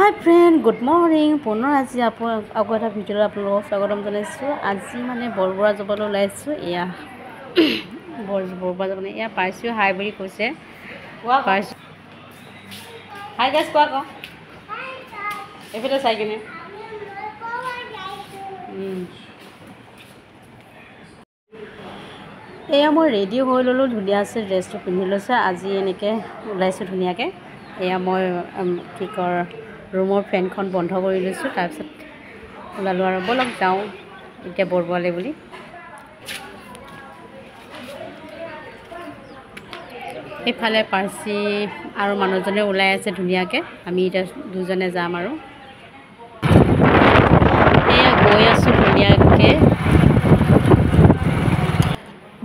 Hi friend good morning पुनः आज आपको এটা ভিডিঅ'ত আপোনালোকক স্বাগতম জনাইছোঁ। আজি মানে বৰবৰা যাবলৈ ওলাইছোঁ। এয়া বৰবৰা যাবলৈ এয়া পাইছোঁ হাই বুলি কৈছে। পাইছোঁ হাই গাইছ কোৱা আকৌ এইফালে চাই কিনে এয়া মই ৰেডি হৈ ল'লোঁ, ধুনীয়া আছে, ড্ৰেছটো পিন্ধি লৈছোঁ। আজি এনেকৈ ওলাইছোঁ ধুনীয়াকৈ। এয়া মই কি কয় ৰুমৰ ফেনখন বন্ধ কৰি লৈছোঁ, তাৰপিছত ওলালোঁ আৰু ব'লক যাওঁ এতিয়া বৰবৰালৈ বুলি। এইফালে পাৰ্চি আৰু মানুহজনে ওলাই আছে ধুনীয়াকৈ, আমি এতিয়া দুজনে যাম আৰু এয়া গৈ আছোঁ ধুনীয়াকৈ।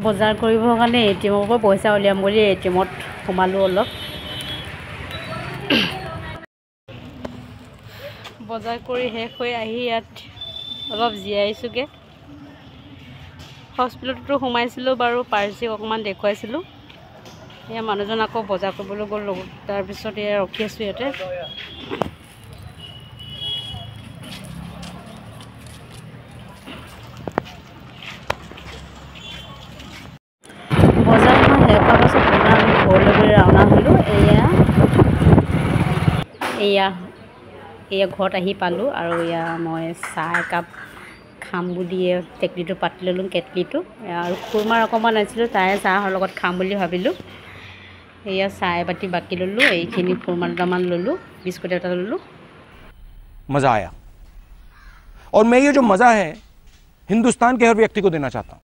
বজাৰ কৰিবৰ কাৰণে এটিএমৰ পৰা পইচা উলিয়াম বুলি এটিএমত সোমালোঁ অলপ। বজাৰ কৰি শেষ হৈ আহি ইয়াত অলপ জীয়াইছোঁগৈ। হস্পিটেলতো সোমাইছিলোঁ বাৰু, পাৰ্চিক অকণমান দেখুৱাইছিলোঁ। এয়া মানুহজন আকৌ বজাৰ কৰিবলৈ গ'ল লগত, তাৰপিছত এয়া ৰখি আছোঁ ইয়াতে। বজাৰখন শেষ হোৱাৰ পাছত পুনৰ আমি ঘৰলৈ ৰাওনা হ'লোঁ। এয়া ঘৰত আহি পালোঁ আৰু এয়া মই চাহ একাপ খাম বুলি টেকলিটো পাতি ল'লোঁ, কেটলিটো আৰু খুৰমাৰ অকণমান আনিছিলোঁ, তাৰে চাহৰ লগত খাম বুলি ভাবিলোঁ। এয়া চাহ এবাতি বাকি ল'লোঁ, এইখিনি খুৰমা দুটামান ল'লোঁ, বিস্কুট এটা ল'লোঁ। मज़ा आया और मैं ये जो मज़ा है हिंदुस्तान के हर व्यक्ति को देना चाहता हूँ।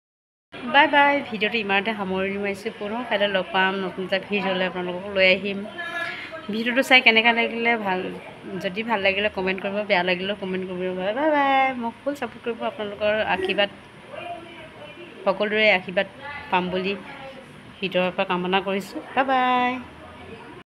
বাই বাই, ভিডিঅ'টো ইমানতে সামৰণি মাৰিছোঁ। পুনৰ কাইলৈ লগ পাম, নতুন এটা ভিডিঅ'লৈ আপোনালোকক লৈ আহিম। ভিডিঅ'টো চাই কেনেকুৱা লাগিলে, যদি ভাল লাগিলে কমেণ্ট কৰিব, বেয়া লাগিলেও কমেণ্ট কৰিব। বাই বাই, মোক ফুল ছাপোৰ্ট কৰিব। আপোনালোকৰ আশীৰ্বাদ, সকলোৰে আশীৰ্বাদ পাম বুলি ভিতৰৰ পৰা কামনা কৰিছোঁ। Bye bye.